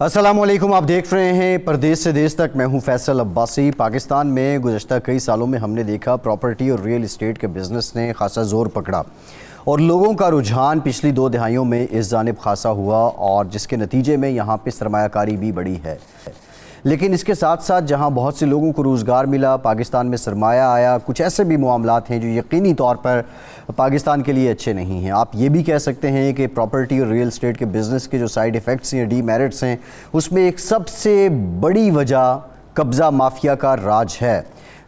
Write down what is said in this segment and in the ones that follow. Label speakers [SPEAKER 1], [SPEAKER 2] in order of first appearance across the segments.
[SPEAKER 1] अस्सलामुअलैकुम, आप देख रहे हैं परदेश से देश तक। मैं हूं फैसल अब्बासी। पाकिस्तान में गुज़श्ता कई सालों में हमने देखा प्रॉपर्टी और रियल इस्टेट के बिज़नेस ने खासा ज़ोर पकड़ा और लोगों का रुझान पिछली 2 दहाइयों में इस जानिब खासा हुआ और जिसके नतीजे में यहाँ पे सरमायाकारी भी बढ़ी है। लेकिन इसके साथ साथ जहाँ बहुत से लोगों को रोज़गार मिला, पाकिस्तान में सरमाया आया, कुछ ऐसे भी मामलात हैं जो यकीनी तौर पर पाकिस्तान के लिए अच्छे नहीं हैं। आप ये भी कह सकते हैं कि प्रॉपर्टी और रियल एस्टेट के बिज़नेस के जो साइड इफ़ेक्ट्स हैं, डीमेरिट्स हैं, उसमें एक सबसे बड़ी वजह कब्ज़ा माफिया का राज है।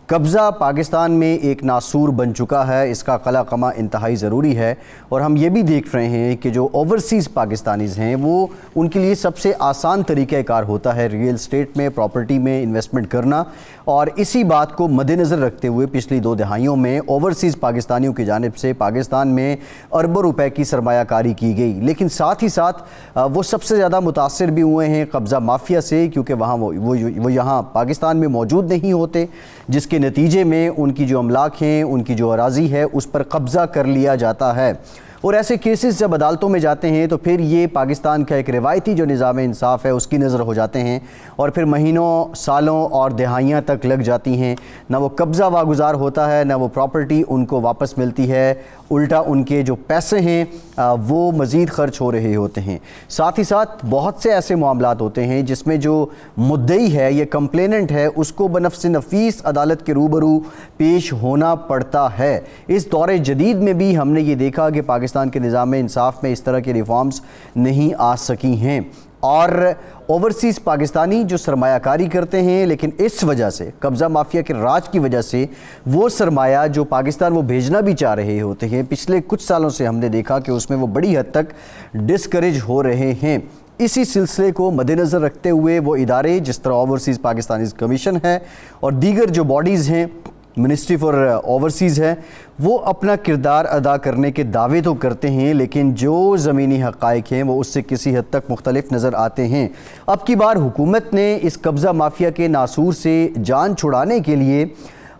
[SPEAKER 1] कब्ज़ा पाकिस्तान में एक नासूर बन चुका है, इसका कला कमा इंतहाई ज़रूरी है। और हम ये भी देख रहे हैं कि जो ओवरसीज़ पाकिस्तानीज़ हैं वो उनके लिए सबसे आसान तरीक़ाकार होता है रियल एस्टेट में, प्रॉपर्टी में इन्वेस्टमेंट करना। और इसी बात को मद्देनज़र रखते हुए पिछली 2 दहाइयों में ओवरसीज़ पाकिस्तानियों की जानिब से पाकिस्तान में अरबों रुपए की सरमायाकारी की गई। लेकिन साथ ही साथ वो सबसे ज़्यादा मुतासर भी हुए हैं कब्ज़ा माफिया से, क्योंकि वहाँ वो यहाँ पाकिस्तान में मौजूद नहीं होते, जिसके नतीजे में उनकी जो अमलाक हैं, उनकी जो अराज़ी है, उस पर कब्ज़ा कर लिया जाता है। और ऐसे केसेस जब अदालतों में जाते हैं तो फिर ये पाकिस्तान का एक रिवायती जो निज़ाम इंसाफ है उसकी नज़र हो जाते हैं और फिर महीनों, सालों और दहाइयाँ तक लग जाती हैं। ना वो कब्ज़ा वागुज़ार होता है, ना वो प्रॉपर्टी उनको वापस मिलती है, उल्टा उनके जो पैसे हैं वो मज़ीद ख़र्च हो रहे होते हैं। साथ ही साथ बहुत से ऐसे मामलात होते हैं जिसमें जो मुद्दई है, ये कंप्लेनेंट है, उसको बनफ्स नफीस अदालत के रूबरू पेश होना पड़ता है। इस दौरे जदीद में भी हमने ये देखा कि पाकिस्तान के निज़ाम इंसाफ में इस तरह के रिफॉर्म्स नहीं आ सकी हैं और ओवरसीज़ पाकिस्तानी जो सरमायाकारी करते हैं, लेकिन इस वजह से कब्ज़ा माफिया के राज की वजह से वो सरमाया जो पाकिस्तान वो भेजना भी चाह रहे होते हैं, पिछले कुछ सालों से हमने देखा कि उसमें वो बड़ी हद तक डिस्करेज हो रहे हैं। इसी सिलसिले को मद्देनज़र रखते हुए वो इदारे जिस तरह ओवरसीज़ पाकिस्तानी कमीशन है और दीगर जो बॉडीज़ हैं, मिनिस्ट्री फॉर ओवरसीज़ है, वो अपना किरदार अदा करने के दावे तो करते हैं, लेकिन जो ज़मीनी हक़ाइक़ हैं वो उससे किसी हद तक मुख्तलिफ नज़र आते हैं। अब की बार हुकूमत ने इस कब्ज़ा माफिया के नासूर से जान छुड़ाने के लिए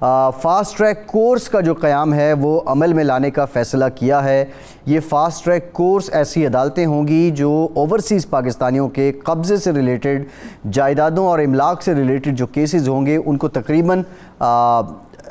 [SPEAKER 1] फ़ास्ट ट्रैक कोर्स का जो क़याम है वो अमल में लाने का फ़ैसला किया है। ये फ़ास्ट ट्रैक कोर्स ऐसी अदालतें होंगी जो ओवरसीज़ पाकिस्तानियों के कब्ज़े से रिलेटेड, जायदादों और इमलाक से रिलेटेड जो केसेस होंगे उनको तकरीबन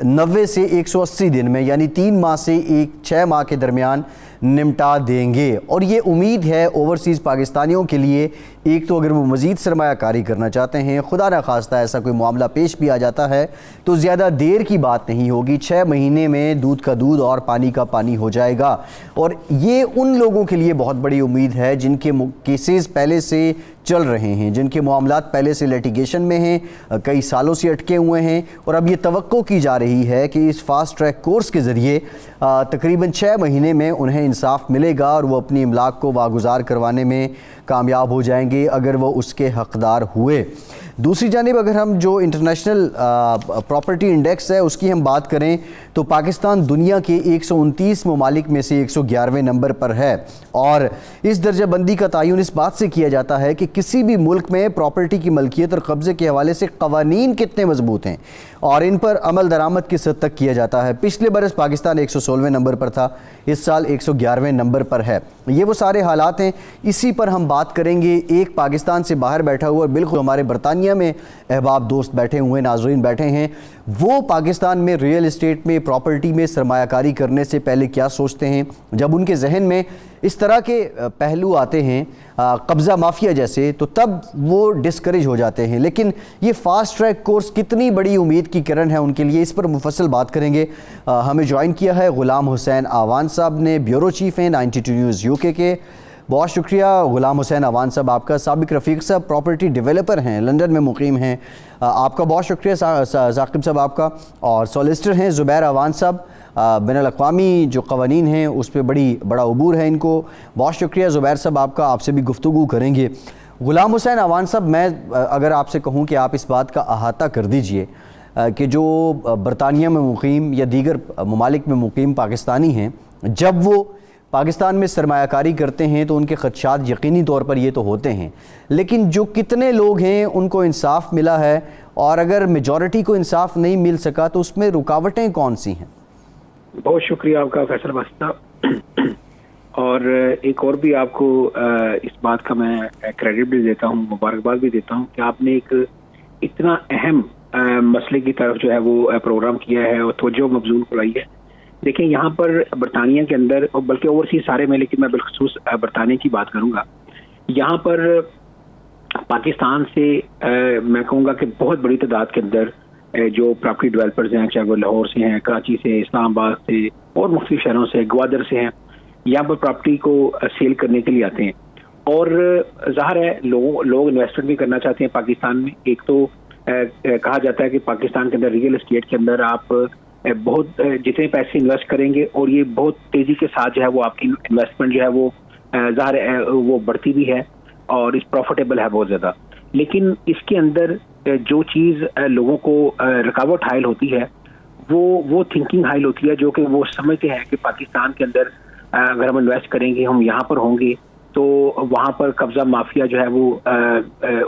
[SPEAKER 1] 90 से 180 दिन में, यानी 3 माह से 6 माह के दरमियान निपटा देंगे। और ये उम्मीद है ओवरसीज़ पाकिस्तानियों के लिए, एक तो अगर वो मज़ीद सरमायाकारी करना चाहते हैं, खुदा न खास्ता ऐसा कोई मामला पेश भी आ जाता है तो ज़्यादा देर की बात नहीं होगी, 6 महीने में दूध का दूध और पानी का पानी हो जाएगा। और ये उन लोगों के लिए बहुत बड़ी उम्मीद है जिनके केसेस पहले से चल रहे हैं, जिनके मामलात पहले से लिटिगेशन में हैं, कई सालों से अटके हुए हैं और अब ये तवक्को की जा रही है कि इस फ़ास्ट ट्रैक कोर्स के ज़रिए तकरीबन 6 महीने में उन्हें इंसाफ मिलेगा और वो अपनी इमलाक को वागुज़ार करवाने में कामयाब हो जाएंगे अगर वो उसके हक़दार हुए। दूसरी जानिब अगर हम जो इंटरनेशनल प्रॉपर्टी इंडेक्स है उसकी हम बात करें तो पाकिस्तान दुनिया के 129 ममालिक में से 111वें नंबर पर है और इस दर्जाबंदी का तयन इस बात से किया जाता है कि किसी भी मुल्क में प्रॉपर्टी की मलकियत और कब्ज़े के हवाले से क़वानीन कितने मजबूत हैं और इन पर अमल दरामद किस हद तक किया जाता है। पिछले बरस पाकिस्तान 116वें नंबर पर था, इस साल 111वें नंबर पर है। ये वो सारे हालात हैं, इसी पर हम बात करेंगे। एक पाकिस्तान से बाहर बैठा हुआ, बिल्कुल हमारे बरतानिया में अहबाब दोस्त बैठे हुए, नाज़रीन बैठे हैं, वो पाकिस्तान में रियल इस्टेट में, प्रॉपर्टी में सरमायाकारी करने से पहले क्या सोचते हैं। जब उनके जहन में इस तरह के पहलू आते हैं कब्ज़ा माफिया जैसे, तो तब वो डिस्करेज हो जाते हैं। लेकिन ये फ़ास्ट ट्रैक कोर्स कितनी बड़ी उम्मीद की किरण है उनके लिए, इस पर मुफस्सल बात करेंगे। हमें ज्वाइन किया है ग़ुलाम हुसैन आवान साहब ने, ब्यूरो चीफ़ हैं 92 न्यूज़ UK के। बहुत शुक्रिया ग़ुलाम हुसैन आवान साहब आपका। साबिक रफ़ीक साहब प्रॉपर्टी डेवलपर हैं, लंदन में मुकीम हैं, आपका बहुत शुक्रिया। साकिब साहब आपका। और सॉलिसिटर हैं ज़ुबैर आवान साहब, बैनुल-अक़वामी जो क़वानीन हैं उस पर बड़ा अबूर है इनको, बहुत शुक्रिया ज़ुबैर साहब आपका। आपसे भी गुफ्तगू करेंगे। ग़ुलाम हुसैन आवान साहब, मैं अगर आपसे कहूँ कि आप इस बात का अहाता कर दीजिए कि जो बरतानिया में मुकीम या दीगर ममालिक में मुकीम पाकिस्तानी हैं, जब वो पाकिस्तान में सरमायाकारी करते हैं तो उनके ख़दशात यकीनी तौर पर ये तो होते हैं, लेकिन जो कितने लोग हैं उनको इंसाफ मिला है और अगर मेजॉरिटी को इंसाफ नहीं मिल सका तो उसमें रुकावटें कौन सी हैं?
[SPEAKER 2] बहुत शुक्रिया आपका फैसल वास्ता। और एक और भी आपको इस बात का मैं क्रेडिट भी देता हूँ, मुबारकबाद भी देता हूँ कि आपने एक इतना अहम मसले की तरफ जो है वो प्रोग्राम किया है और तवज्जो मबजूल कराई है। देखिए यहाँ पर बरतानिया के अंदर, और बल्कि ओवरसीज सारे में, लेकिन मैं बिलखसूस बरतानिया की बात करूँगा। यहाँ पर पाकिस्तान से मैं कहूँगा कि बहुत बड़ी तादाद के अंदर जो प्रॉपर्टी डेवलपर्स हैं, चाहे वो लाहौर से हैं, कराची से, इस्लामाबाद से और मुख्तलिफ शहरों से, ग्वादर से हैं, यहाँ पर प्रॉपर्टी को सेल करने के लिए आते हैं। और ज़ाहिर है लोग इन्वेस्टमेंट भी करना चाहते हैं पाकिस्तान में। एक तो कहा जाता है कि पाकिस्तान के अंदर रियल एस्टेट के अंदर आप बहुत जितने पैसे इन्वेस्ट करेंगे और ये बहुत तेज़ी के साथ जो है वो आपकी इन्वेस्टमेंट जो है वो ज़ाहिर है वो बढ़ती भी है और इस प्रॉफिटेबल है बहुत ज़्यादा। लेकिन इसके अंदर जो चीज़ लोगों को रुकावट हायल होती है वो थिंकिंग हायल होती है, जो कि वो समझते हैं कि पाकिस्तान के अंदर अगर हम इन्वेस्ट करेंगे, हम यहाँ पर होंगे, तो वहाँ पर कब्जा माफिया जो है वो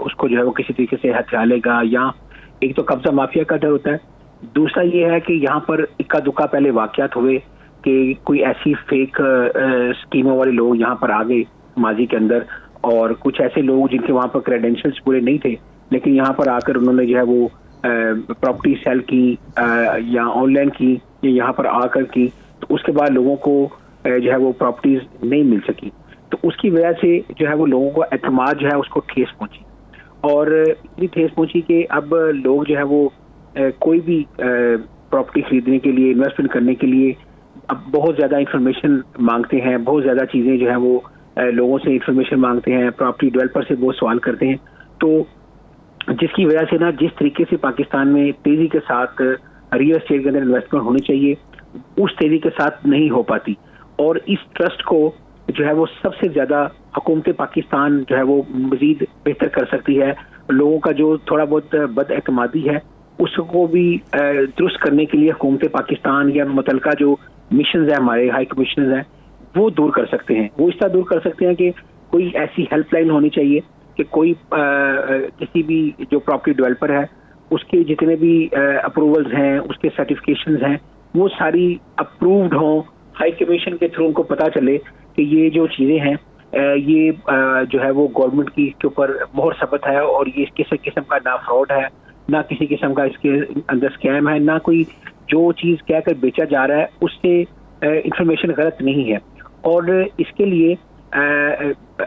[SPEAKER 2] उसको जो है वो किसी तरीके से हथिया लेगा। या एक तो कब्जा माफिया का डर होता है, दूसरा ये है कि यहाँ पर इक्का दुक्का पहले वाकयात हुए कि कोई ऐसी फेक स्कीमों वाले लोग यहाँ पर आ गए माजी के अंदर, और कुछ ऐसे लोग जिनके वहाँ पर क्रेडेंशियल्स पूरे नहीं थे, लेकिन यहाँ पर आकर उन्होंने जो है वो प्रॉपर्टी सेल की या ऑनलाइन की या यहाँ पर आकर की, तो उसके बाद लोगों को जो है वो प्रॉपर्टीज नहीं मिल सकी। तो उसकी वजह से जो है वो लोगों को एतमाद जो है उसको ठेस पहुंची, और इतनी ठेस पहुंची कि अब लोग जो है वो कोई भी प्रॉपर्टी खरीदने के लिए, इन्वेस्टमेंट करने के लिए अब बहुत ज़्यादा इंफॉर्मेशन मांगते हैं, बहुत ज़्यादा चीज़ें जो है वो लोगों से इंफॉर्मेशन मांगते हैं, प्रॉपर्टी डेवलपर से बहुत सवाल करते हैं। तो जिसकी वजह से ना जिस तरीके से पाकिस्तान में तेज़ी के साथ रियल एस्टेट के अंदर इन्वेस्टमेंट होनी चाहिए, उस तेज़ी के साथ नहीं हो पाती। और इस ट्रस्ट को जो है वो सबसे ज़्यादा हुकूमत पाकिस्तान जो है वो मज़ीद बेहतर कर सकती है। लोगों का जो थोड़ा बहुत बदएतमादी है उसको भी दुरुस्त करने के लिए हुकूमत पाकिस्तान या मुतलका जो मिशन है, हमारे हाई कमिश्नर हैं, वो दूर कर सकते हैं। वो इस तरह दूर कर सकते हैं कि कोई ऐसी हेल्पलाइन होनी चाहिए कि कोई किसी भी जो प्रॉपर्टी डेवलपर है उसके जितने भी अप्रूवल्स हैं, उसके सर्टिफिकेशंस हैं, वो सारी अप्रूव्ड हों। हाई कमीशन के थ्रू उनको पता चले कि ये जो चीज़ें हैं ये जो है वो गवर्नमेंट की के ऊपर मोहर सबत है, और ये किसी किस्म का ना फ्रॉड है, ना किसी किस्म का इसके अंदर स्कैम है, ना कोई जो चीज़ कहकर बेचा जा रहा है उससे इंफॉर्मेशन गलत नहीं है। और इसके लिए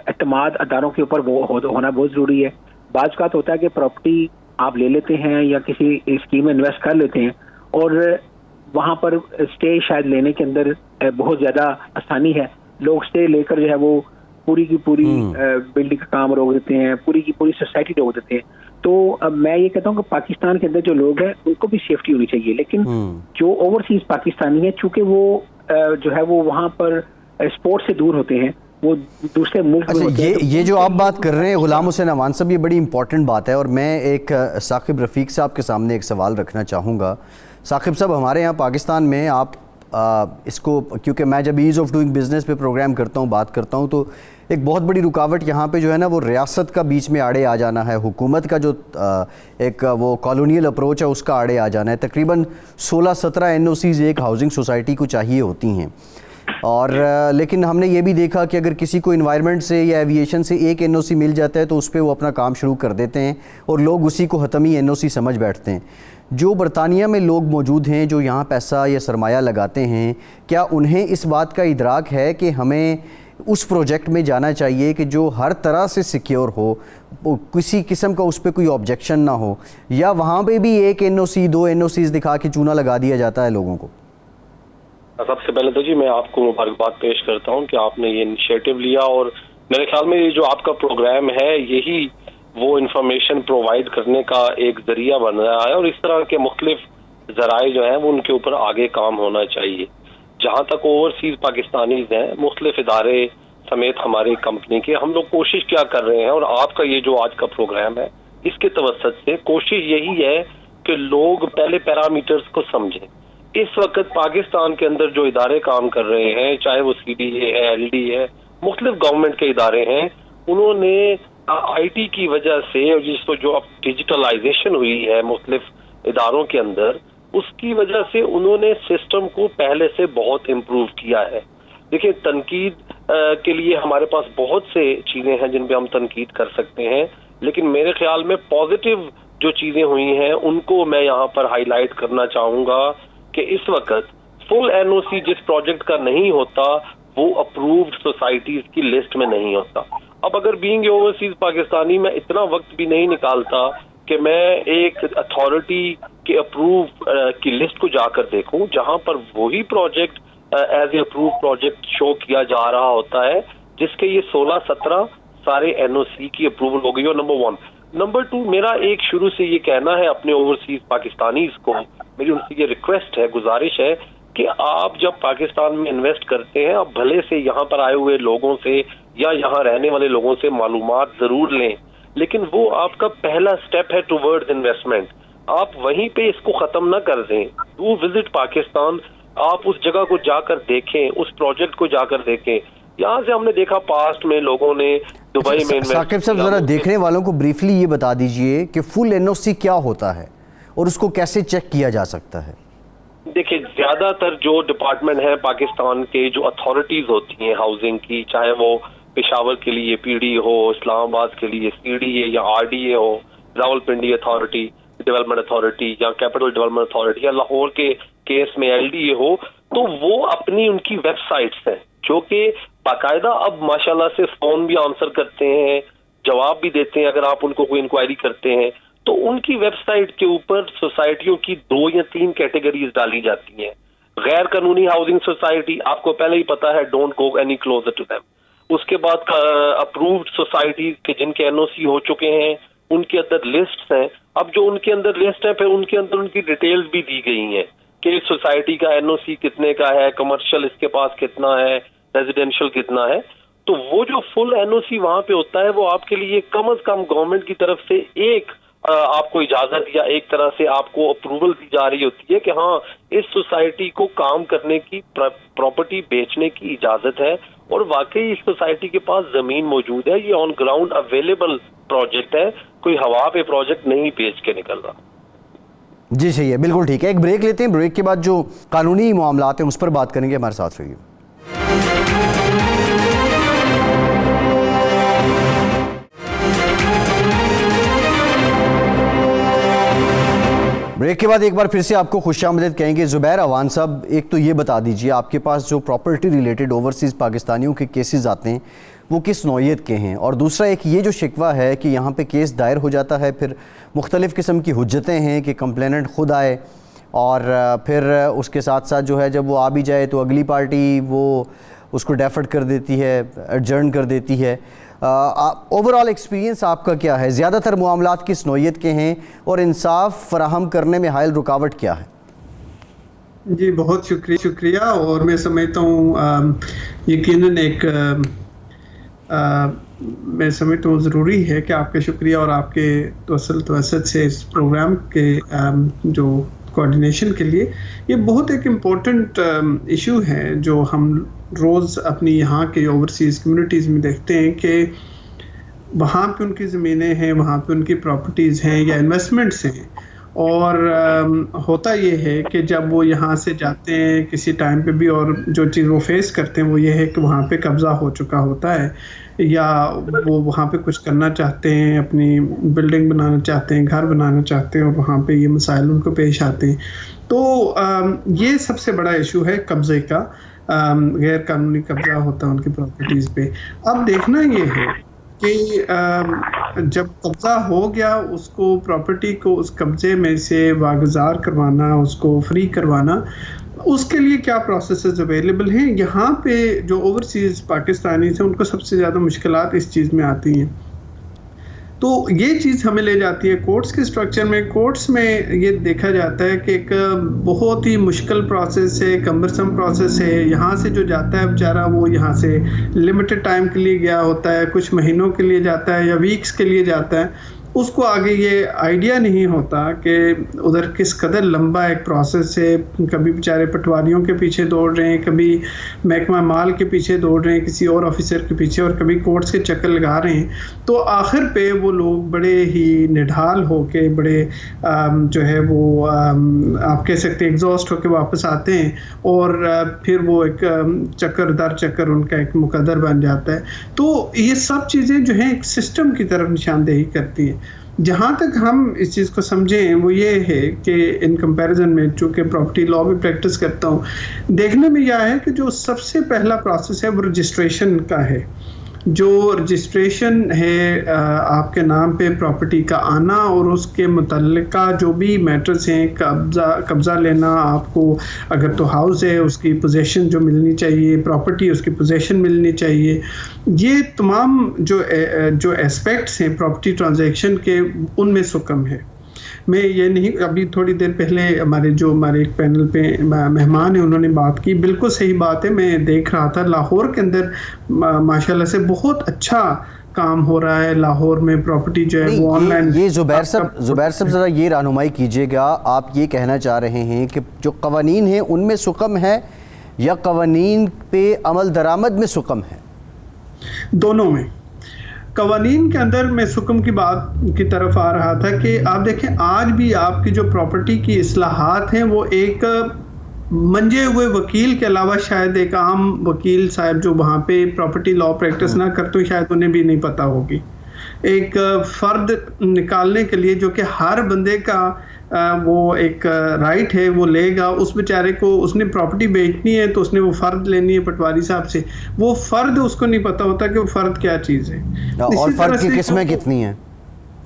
[SPEAKER 2] एतमाद अदारों के ऊपर वो होना बहुत ज़रूरी है। बाज़ का होता है कि प्रॉपर्टी आप ले लेते हैं या किसी स्कीम में इन्वेस्ट कर लेते हैं, और वहाँ पर स्टे शायद लेने के अंदर बहुत ज़्यादा आसानी है। लोग स्टे लेकर जो है वो पूरी की पूरी बिल्डिंग का काम रोक देते हैं, पूरी की पूरी सोसाइटी रोक देते हैं। तो मैं ये कहता हूँ कि पाकिस्तान के अंदर जो लोग हैं उनको भी सेफ्टी होनी चाहिए, लेकिन जो ओवरसीज पाकिस्तानी है, चूंकि वो जो है वो वहाँ पर स्पोर्ट से दूर होते हैं, वो दूसरे मुल्क में होते हैं।
[SPEAKER 1] ये जो आप बात कर रहे हैं गुलाम हुसैन अमान साहब, ये बड़ी इंपॉर्टेंट बात है, और मैं एक साकिब रफ़ीक साहब के सामने एक सवाल रखना चाहूँगा। साकिब साहब, हमारे यहाँ पाकिस्तान में आप इसको, क्योंकि मैं जब ईज़ ऑफ डूइंग बिज़नेस पे प्रोग्राम करता हूँ, बात करता हूँ, तो एक बहुत बड़ी रुकावट यहाँ पे जो है ना वो रियासत का बीच में आड़े आ जाना है, हुकूमत का जो एक वो कॉलोनियल अप्रोच है उसका आड़े आ जाना है। तकरीबन 16-17 NOCs एक हाउसिंग सोसाइटी को चाहिए होती हैं, और लेकिन हमने ये भी देखा कि अगर किसी को इन्वायरमेंट से या एविएशन से एक NOC मिल जाता है तो उस पर वो अपना काम शुरू कर देते हैं और लोग उसी को हतमी NOC समझ बैठते हैं। जो बरतानिया में लोग मौजूद हैं जो यहाँ पैसा या सरमाया लगाते हैं, क्या उन्हें इस बात का इदराक है कि हमें उस प्रोजेक्ट में जाना चाहिए कि जो हर तरह से सिक्योर हो, किसी किस्म का उस पर कोई ऑब्जेक्शन ना हो, या वहाँ पे भी एक NOC 2 NOCs दिखा के चूना लगा दिया जाता है लोगों को?
[SPEAKER 3] सबसे पहले तो जी मैं आपको मुबारकबाद पेश करता हूँ कि आपने ये इनिशिएटिव लिया, और मेरे ख्याल में ये जो आपका प्रोग्राम है यही वो इंफॉर्मेशन प्रोवाइड करने का एक जरिया बन रहा है, और इस तरह के मुख्तलिफ जराए जो हैं वो उनके ऊपर आगे काम होना चाहिए। जहाँ तक ओवरसीज पाकिस्तानीज हैं, मुख्तलिफ इदारे समेत हमारी कंपनी के, हम लोग कोशिश क्या कर रहे हैं, और आपका ये जो आज का प्रोग्राम है इसके तवस्सुत से कोशिश यही है कि लोग पहले पैरामीटर्स को समझें। इस वक्त पाकिस्तान के अंदर जो इदारे काम कर रहे हैं, चाहे वो CDA है, LD है, मुख्तलिफ गवर्नमेंट के इदारे हैं, उन्होंने IT की वजह से, और जिसको जो अब डिजिटलाइजेशन हुई है मुख्तलिफ इदारों के अंदर, उसकी वजह से उन्होंने सिस्टम को पहले से बहुत इम्प्रूव किया है। देखिए, तनकीद के लिए हमारे पास बहुत से चीजें हैं जिन पे हम तनकीद कर सकते हैं, लेकिन मेरे ख्याल में पॉजिटिव जो चीजें हुई हैं उनको मैं यहाँ पर हाईलाइट करना चाहूंगा कि इस वक्त फुल एनओसी जिस प्रोजेक्ट का नहीं होता वो अप्रूव्ड सोसाइटीज की लिस्ट में नहीं होता। अब अगर बीइंग ओवरसीज पाकिस्तानी मैं इतना वक्त भी नहीं निकालता कि मैं एक अथॉरिटी के अप्रूव की लिस्ट को जाकर देखूं जहां पर वही project as a approve project show किया जा रहा होता है जिसके ये 16-17 सारे एनओसी की अप्रूवल हो गई हो। नंबर 1। नंबर 2, मेरा एक शुरू से ये कहना है अपने ओवरसीज पाकिस्तानीज को, मेरी उनसे ये रिक्वेस्ट है, गुजारिश है कि आप जब पाकिस्तान में इन्वेस्ट करते हैं आप भले से यहाँ पर आए हुए लोगों से या यहाँ रहने वाले लोगों से मालूमात जरूर लें, लेकिन वो आपका पहला स्टेप है टुवर्ड्स इन्वेस्टमेंट। आप वहीं पे इसको खत्म ना कर दें। डू विजिट पाकिस्तान, आप उस जगह को जाकर देखें, उस प्रोजेक्ट को जाकर देखें। यहाँ से हमने देखा पास्ट में लोगों ने दुबई में
[SPEAKER 1] साकिब साहब जरा देखने वालों को ब्रीफली ये बता दीजिए कि फुल एनओसी क्या होता है और उसको कैसे चेक किया जा सकता है।
[SPEAKER 3] देखिए, ज्यादातर जो डिपार्टमेंट है पाकिस्तान के, जो अथॉरिटीज होती हैं हाउसिंग की, चाहे वो पेशावर के लिए पीडी हो, इस्लामाबाद के लिए सीडीए या आरडीए हो, रावलपिंडी अथॉरिटी डेवलपमेंट अथॉरिटी या कैपिटल डेवलपमेंट अथॉरिटी या लाहौर के केस में एलडीए हो, तो वो अपनी उनकी वेबसाइट्स हैं जो कि बाकायदा अब माशाल्लाह से फोन भी आंसर करते हैं, जवाब भी देते हैं अगर आप उनको कोई इंक्वायरी करते हैं। तो उनकी वेबसाइट के ऊपर सोसाइटियों की 2 या 3 कैटेगरीज डाली जाती हैं। गैर कानूनी हाउसिंग सोसाइटी, आपको पहले ही पता है, don't go any closer to them. उसके बाद अप्रूव्ड सोसाइटीज के जिनके एनओसी हो चुके हैं उनके अंदर लिस्ट हैं। अब जो उनके अंदर लिस्ट है फिर उनके अंदर उनकी डिटेल्स भी दी गई हैं कि इस सोसाइटी का एनओसी कितने का है, कमर्शियल इसके पास कितना है, रेजिडेंशियल कितना है। तो वो जो फुल एनओसी वहां पे होता है वो आपके लिए कम से कम गवर्नमेंट की तरफ से एक आपको इजाजत या एक तरह से आपको अप्रूवल दी जा रही होती है कि हाँ इस सोसाइटी को काम करने की, प्रॉपर्टी बेचने की इजाजत है और वाकई इस सोसाइटी के पास जमीन मौजूद है, ये ऑन ग्राउंड अवेलेबल प्रोजेक्ट है, कोई हवा पे प्रोजेक्ट नहीं बेच के निकल रहा।
[SPEAKER 1] जी सही है, बिल्कुल ठीक है। एक ब्रेक लेते हैं, ब्रेक के बाद जो कानूनी मामलात हैं उस पर बात करेंगे। हमारे साथ रहिए। ब्रेक के बाद एक बार फिर से आपको खुशामदीद कहेंगे। ज़ुबैर अवान साहब, एक तो ये बता दीजिए आपके पास जो प्रॉपर्टी रिलेटेड ओवरसीज़ पाकिस्तानियों के केसेस आते हैं वो किस नौइयत के हैं, और दूसरा एक ये जो शिकवा है कि यहाँ पे केस दायर हो जाता है, फिर मुख्तलिफ़ किस्म की हुज्जतें हैं कि कंप्लेनेंट खुद आए और फिर उसके साथ साथ जो है जब वो आ भी जाए तो अगली पार्टी वो उसको डेफर्ड कर देती है, एडजर्न कर देती है। ओवरऑल एक्सपीरियंस आपका क्या है? ज़्यादातर मामलात किस नौइयत के हैं और इंसाफ फराहम करने में हायल रुकावट क्या है?
[SPEAKER 4] जी बहुत शुक्रिया। और मैं समझता हूँ यकीनन एक मैं समझता हूँ ज़रूरी है कि आपके शुक्रिया और आपके तवसत से इस प्रोग्राम के जो कोऑर्डिनेशन के लिए, ये बहुत एक इम्पोर्टेंट इशू है जो हम रोज़ अपनी यहाँ के ओवरसीज़ कम्युनिटीज़ में देखते हैं कि वहाँ पे उनकी ज़मीनें हैं, वहाँ पे उनकी प्रॉपर्टीज़ हैं या इन्वेस्टमेंट्स हैं, और होता ये है कि जब वो यहाँ से जाते हैं किसी टाइम पे भी, और जो चीज़ वो फेस करते हैं वो ये है कि वहाँ पे कब्ज़ा हो चुका होता है या वो वहाँ पे कुछ करना चाहते हैं, अपनी बिल्डिंग बनाना चाहते हैं, घर बनाना चाहते हैं, और वहाँ पे ये मसाइल उनको पेश आते हैं। तो ये सबसे बड़ा इशू है कब्ज़े का, गैर कानूनी कब्ज़ा होता है उनकी प्रॉपर्टीज़ पे। अब देखना ये है कि जब कब्ज़ा हो गया उसको, प्रॉपर्टी को उस कब्ज़े में से वागुज़ार करवाना, उसको फ्री करवाना, उसके लिए क्या प्रोसेसेस अवेलेबल हैं। यहाँ पे जो ओवरसीज़ पाकिस्तानी हैं उनको सबसे ज़्यादा मुश्किलात इस चीज़ में आती हैं। तो ये चीज़ हमें ले जाती है कोर्ट्स के स्ट्रक्चर में। कोर्ट्स में ये देखा जाता है कि एक बहुत ही मुश्किल प्रोसेस है, कम्बरसम प्रोसेस है। यहाँ से जो जाता है बेचारा वो यहाँ से लिमिटेड टाइम के लिए गया होता है, कुछ महीनों के लिए जाता है या वीक्स के लिए जाता है। उसको आगे ये आइडिया नहीं होता कि उधर किस कदर लंबा एक प्रोसेस है। कभी बेचारे पटवारियों के पीछे दौड़ रहे हैं, कभी महकमा माल के पीछे दौड़ रहे हैं किसी और ऑफिसर के पीछे, और कभी कोर्ट्स के चक्कर लगा रहे हैं। तो आखिर पे वो लोग बड़े ही निढाल होके, बड़े जो है वो आप कह सकते हैं एग्जॉस्ट होके वापस आते हैं, और फिर वो एक चक्कर दर चक्कर उनका एक मुकद्दर बन जाता है। तो ये सब चीज़ें जो है एक सिस्टम की तरफ निशानदेही करती हैं। जहाँ तक हम इस चीज़ को समझें वो ये है कि इन कंपैरिजन में, चूँकि प्रॉपर्टी लॉ भी प्रैक्टिस करता हूँ, देखने में यह है कि जो सबसे पहला प्रोसेस है वो रजिस्ट्रेशन का है। जो रजिस्ट्रेशन है आपके नाम पे प्रॉपर्टी का आना, और उसके मुतल्लिका जो भी मैटर्स हैं, कब्ज़ा लेना, आपको अगर तो हाउस है उसकी पोजेशन जो मिलनी चाहिए, प्रॉपर्टी उसकी पोजेशन मिलनी चाहिए, ये तमाम जो एस्पेक्ट्स हैं प्रॉपर्टी ट्रांजैक्शन के, उनमें सुकम है। मैं ये नहीं, अभी थोड़ी देर पहले हमारे एक पैनल पे मेहमान है उन्होंने बात की, बिल्कुल सही बात है। मैं देख रहा था लाहौर के अंदर माशाल्लाह से बहुत अच्छा काम हो रहा है। लाहौर में प्रॉपर्टी जो है वो ऑनलाइन।
[SPEAKER 1] ये जुबैर साहब ज़रा ये रहनुमाई कीजिएगा, आप ये कहना चाह रहे हैं कि जो कवानीन हैं उनमें सुकम है या कवानीन पे अमल दरामद में सुकम है?
[SPEAKER 4] दोनों में। कवानीन के अंदर मैं सुकम की बात की तरफ आ रहा था कि आप देखें आज भी आपकी जो प्रॉपर्टी की इस्लाहात हैं वो एक मंजे हुए वकील के अलावा शायद एक आम वकील साहब जो वहाँ पे प्रॉपर्टी लॉ प्रैक्टिस ना करते शायद उन्हें भी नहीं पता होगी। एक फ़र्द निकालने के लिए जो कि हर बंदे का वो एक राइट है वो लेगा, उस बेचारे को उसने प्रॉपर्टी बेचनी है तो उसने वो फ़र्द लेनी है पटवारी साहब से, वो फ़र्द उसको नहीं पता होता कि वो फ़र्द क्या चीज़ है।
[SPEAKER 1] और फ़र्द की किस्में कितनी हैं?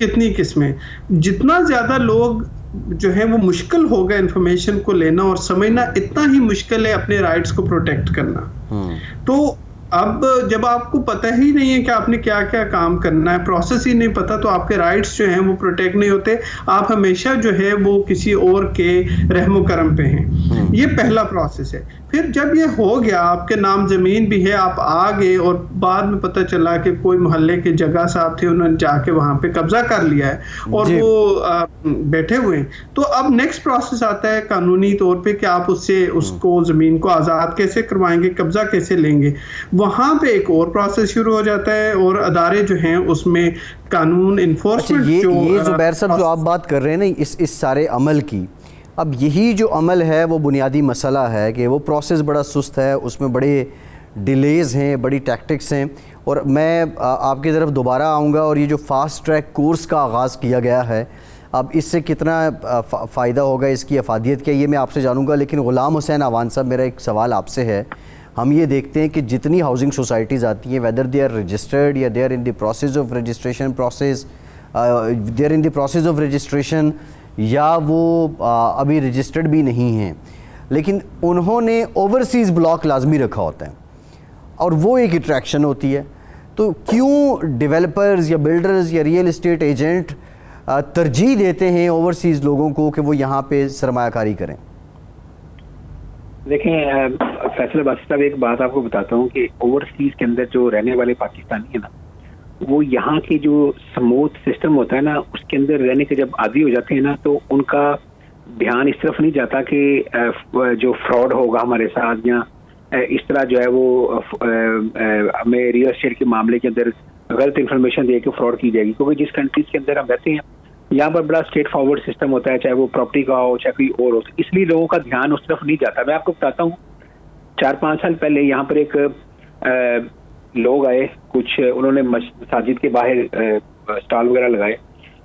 [SPEAKER 4] कितनी किस्में, जितना ज़्यादा लोग जो है वो मुश्किल होगा इंफॉर्मेशन को लेना और समझना, इतना ही मुश्किल है अपने राइट्स को प्रोटेक्ट करना। तो अब जब आपको पता ही नहीं है कि आपने क्या क्या काम करना है, प्रोसेस ही नहीं पता, तो आपके राइट्स जो हैं वो प्रोटेक्ट नहीं होते। आप हमेशा जो है वो किसी और के रहमो करम पे हैं। ये पहला प्रोसेस है। फिर जब ये हो गया, आपके नाम ज़मीन भी है, आप आ गए और बाद में पता चला कि कोई मोहल्ले के जगह साहब थे, उन्होंने जाके वहाँ पे कब्जा कर लिया है और वो बैठे हुए हैं। तो अब नेक्स्ट प्रोसेस आता है कानूनी तौर पे कि आप उससे उसको ज़मीन को आज़ाद कैसे करवाएंगे, कब्जा कैसे लेंगे। वहाँ पे एक और प्रोसेस शुरू हो जाता है और अदारे जो हैं उसमें कानून इन्फोर्समेंट।
[SPEAKER 1] ये जुबैर साहब जो आप बात कर रहे हैं ना इस सारे अमल की, अब यही जो अमल है वो बुनियादी मसला है कि वो प्रोसेस बड़ा सुस्त है, उसमें बड़े डिलेज़ हैं, बड़ी टैक्टिक्स हैं। और मैं आपकी तरफ दोबारा आऊँगा, और ये जो फास्ट ट्रैक कोर्स का आगाज़ किया गया है, अब इससे कितना फ़ायदा होगा, इसकी अफादियत क्या, ये मैं आपसे जानूँगा। लेकिन ग़ुलाम हुसैन आवान साहब, मेरा एक सवाल आपसे है। हम ये देखते हैं कि जितनी हाउसिंग सोसाइटीज़ आती हैं, वेदर दे आर रजिस्टर्ड या they are in the process of registration they are in the process of registration, या वो अभी रजिस्टर्ड भी नहीं हैं, लेकिन उन्होंने ओवरसीज़ ब्लॉक लाजमी रखा होता है और वो एक अट्रैक्शन होती है। तो क्यों डेवलपर्स या बिल्डर्स या रियल एस्टेट एजेंट तरजीह देते हैं ओवरसीज़ लोगों को कि वो यहाँ पे सरमायाकारी करें?
[SPEAKER 2] देखें फैसल अब्बासी साहब, एक बात आपको बताता हूँ कि ओवरसीज़ के अंदर जो रहने वाले पाकिस्तानी है ना, वो यहाँ के जो स्मूथ सिस्टम होता है ना, उसके अंदर रहने के जब आदी हो जाते हैं ना, तो उनका ध्यान इस तरफ नहीं जाता कि जो फ्रॉड होगा हमारे साथ, या इस तरह जो है वो हमें रियल एस्टेट के मामले के अंदर गलत इन्फॉर्मेशन दे के फ्रॉड की जाएगी। क्योंकि जिस कंट्रीज के अंदर हम रहते हैं यहाँ पर बड़ा स्ट्रेट फॉरवर्ड सिस्टम होता है, चाहे वो प्रॉपर्टी का हो चाहे कोई और हो, इसलिए लोगों का ध्यान उस तरफ नहीं जाता। मैं आपको बताता हूँ, 4-5 साल पहले यहाँ पर एक लोग आए, कुछ उन्होंने मस्जिद के बाहर स्टॉल वगैरह लगाए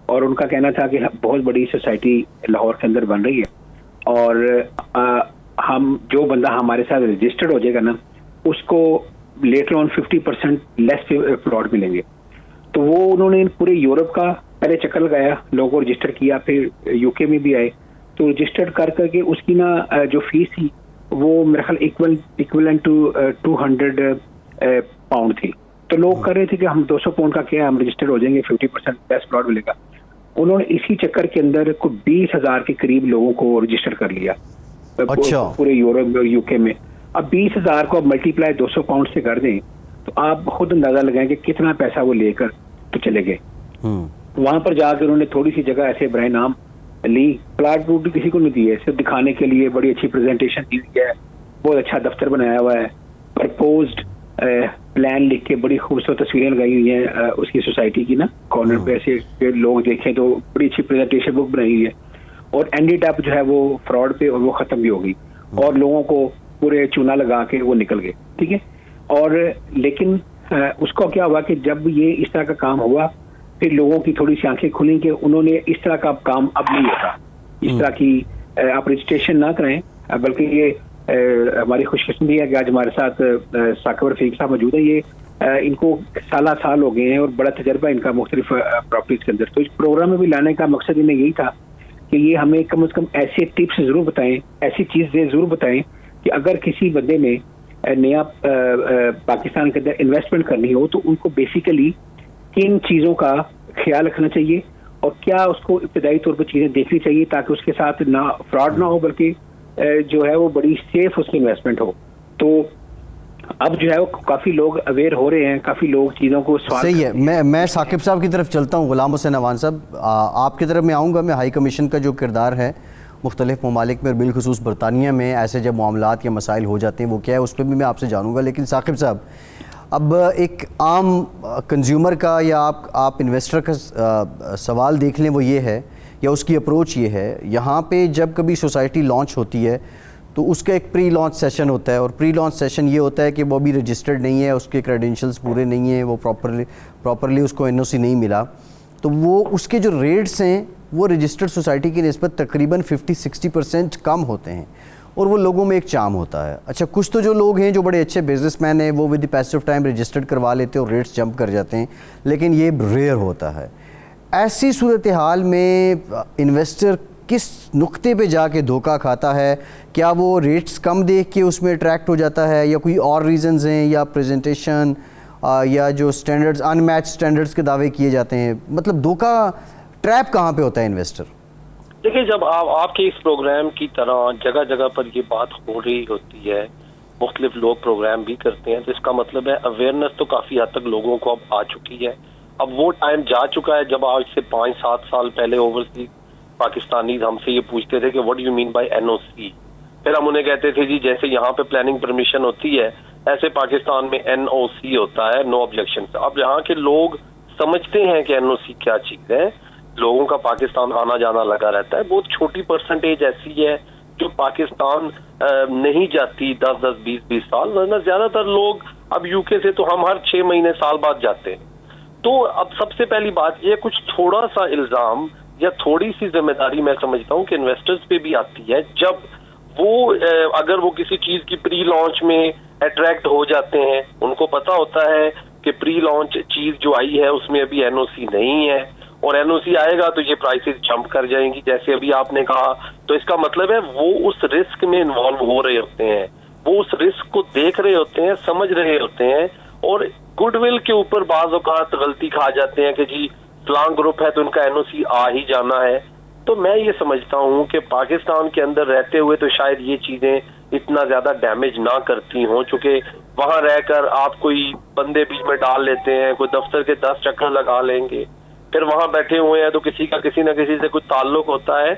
[SPEAKER 2] और उनका कहना था कि बहुत बड़ी सोसाइटी लाहौर के अंदर बन रही है और हम जो बंदा हमारे साथ रजिस्टर्ड हो जाएगा ना, उसको लेटर ऑन 50% लेस प्लॉट मिलेंगे। तो वो उन्होंने पूरे यूरोप का पहले चक्कर लगाया, लोगों को रजिस्टर किया, फिर यूके में भी आए, तो रजिस्टर्ड कर करके उसकी ना जो फीस थी वो मेरे ख्याल इक्वलेंट टू 200 पाउंड थी। तो लोग कर रहे थे कि हम 200 पाउंड का क्या, हम रजिस्टर्ड हो जाएंगे, 50% बेस्ट प्लॉट मिलेगा। उन्होंने इसी चक्कर के अंदर को 20,000 के करीब लोगों को रजिस्टर कर लिया।
[SPEAKER 1] अच्छा।
[SPEAKER 2] पूरे यूरोप और यूके में। अब 20,000 को मल्टीप्लाई 200 पाउंड से कर दें तो आप खुद अंदाजा लगाएं कि कितना पैसा वो लेकर तो चले गए। वहां पर जाकर उन्होंने थोड़ी सी जगह ऐसे बराए नाम ली, प्लाट प्लूट भी किसी को नहीं दिए, सिर्फ दिखाने के लिए बड़ी अच्छी प्रेजेंटेशन दी हुई है, बहुत अच्छा दफ्तर बनाया हुआ है, प्रपोज्ड प्लान लिख के बड़ी खूबसूरत तस्वीरें लगाई हुई हैं उसकी सोसाइटी की ना, कॉर्नर पे ऐसे लोग देखें तो बड़ी अच्छी प्रेजेंटेशन बुक बनाई हुई है, और एंडेड अप जो है वो फ्रॉड पे, और वो खत्म भी हो गई और लोगों को पूरे चूना लगा के वो निकल गए, ठीक है। और लेकिन उसको क्या हुआ कि जब ये इस तरह का काम हुआ, फिर लोगों की थोड़ी सी आंखें खुली कि उन्होंने इस तरह का काम अब नहीं होता, इस तरह की आप रजिस्ट्रेशन ना करें, बल्कि ये हमारी खुशकिस्मती है कि आज हमारे साथ साकिब रफीक साहब मौजूद है। ये इनको साल हो गए हैं और बड़ा तजर्बा इनका मुख्तलिफ प्रॉपर्टीज के अंदर। तो इस प्रोग्राम में भी लाने का मकसद इन्हें यही था कि ये हमें कम से कम ऐसे टिप्स जरूर बताएं, ऐसी चीजें जरूर बताएं कि अगर किसी बंदे ने नया पाकिस्तान के अंदर इन्वेस्टमेंट करनी हो तो उनको बेसिकली किन चीजों का ख्याल रखना चाहिए और क्या उसको इब्तदाई तौर पर चीजें देखनी चाहिए ताकि उसके साथ ना फ्रॉड ना हो, बल्कि जो है वो बड़ी सेफ उसकी इन्वेस्टमेंट हो। तो अब जो है वो काफ़ी लोग अवेयर हो रहे हैं, काफ़ी लोग चीज़ों को सवाल
[SPEAKER 1] सही है। मैं साकिब साहब की तरफ चलता हूँ, गुलाम हुसैन अवान साहब आपकी तरफ मैं आऊँगा। मैं हाई कमीशन का जो किरदार है मुख्तलिफ ममालिक में और बिलखुसूस बरतानिया में ऐसे जब मामलात या मसाइल हो जाते हैं वो क्या है उस पर भी मैं आपसे जानूँगा। लेकिन साकिब साहब, अब एक आम कंज्यूमर का या आप इन्वेस्टर का सवाल देख लें, वो ये है या उसकी अप्रोच ये है, यहाँ पे जब कभी सोसाइटी लॉन्च होती है तो उसका एक प्री लॉन्च सेशन होता है, और प्री लॉन्च सेशन ये होता है कि वो अभी रजिस्टर्ड नहीं है, उसके क्रेडेंशियल्स पूरे नहीं हैं, वो प्रॉपरली उसको एनओसी नहीं मिला, तो वो उसके जो रेट्स हैं वो रजिस्टर्ड सोसाइटी की निस्बत तकरीबन 50-60% कम होते हैं, और वो लोगों में एक चाम होता है। अच्छा, कुछ तो जो लोग हैं जो बड़े अच्छे बिजनेसमैन हैं वो with the passage of time registered करवा लेते हैं और रेट्स जंप कर जाते हैं, लेकिन ये रेयर होता है। ऐसी सूरत हाल में इन्वेस्टर किस नुक्ते पे जाके धोखा खाता है? क्या वो रेट्स कम देख के उसमें अट्रैक्ट हो जाता है, या कोई और रीजंस हैं, या प्रेजेंटेशन या जो स्टैंडर्ड्स अनमैच स्टैंडर्ड्स के दावे किए जाते हैं? मतलब धोखा ट्रैप कहाँ पे होता है इन्वेस्टर?
[SPEAKER 3] देखिए, जब आपके इस प्रोग्राम की तरह जगह जगह पर ये बात हो रही होती है, मुख्तलिफ लोग प्रोग्राम भी करते हैं, तो इसका मतलब है अवेयरनेस तो काफ़ी हद तक लोगों को अब आ चुकी है। अब वो टाइम जा चुका है जब आज से 5-7 साल पहले ओवरसीज पाकिस्तानी हमसे ये पूछते थे कि what do you mean by NOC. फिर हम उन्हें कहते थे जी जैसे यहाँ पे प्लानिंग परमिशन होती है ऐसे पाकिस्तान में एनओसी होता है, नो ऑब्जेक्शन। अब यहाँ के लोग समझते हैं कि एनओसी क्या चीज है, लोगों का पाकिस्तान आना जाना लगा रहता है। बहुत छोटी परसेंटेज ऐसी है जो पाकिस्तान नहीं जाती 10-10, 20-20 साल, वरना ज्यादातर लोग अब यूके से तो हम हर 6 महीने साल बाद जाते हैं। तो अब सबसे पहली बात यह, कुछ थोड़ा सा इल्जाम या थोड़ी सी जिम्मेदारी मैं समझता हूँ कि इन्वेस्टर्स पे भी आती है, जब वो अगर वो किसी चीज की प्री लॉन्च में अट्रैक्ट हो जाते हैं, उनको पता होता है कि प्री लॉन्च चीज जो आई है उसमें अभी एनओसी नहीं है, और एनओसी आएगा तो ये प्राइसेस जंप कर जाएंगी जैसे अभी आपने कहा। तो इसका मतलब है वो उस रिस्क में इन्वॉल्व हो रहे होते हैं, वो उस रिस्क को देख रहे होते हैं, समझ रहे होते हैं, और गुडविल के ऊपर बाज़ औक़ात गलती खा जाते हैं कि जी फलां ग्रुप है तो उनका एनओसी आ ही जाना है। तो मैं ये समझता हूँ कि पाकिस्तान के अंदर रहते हुए तो शायद ये चीजें इतना ज्यादा डैमेज ना करती हों, चूंकि वहां रहकर आप कोई बंदे बीच में डाल लेते हैं, कोई दफ्तर के 10 चक्कर लगा लेंगे, फिर वहां बैठे हुए हैं तो किसी का किसी ना किसी से कुछ ताल्लुक होता है,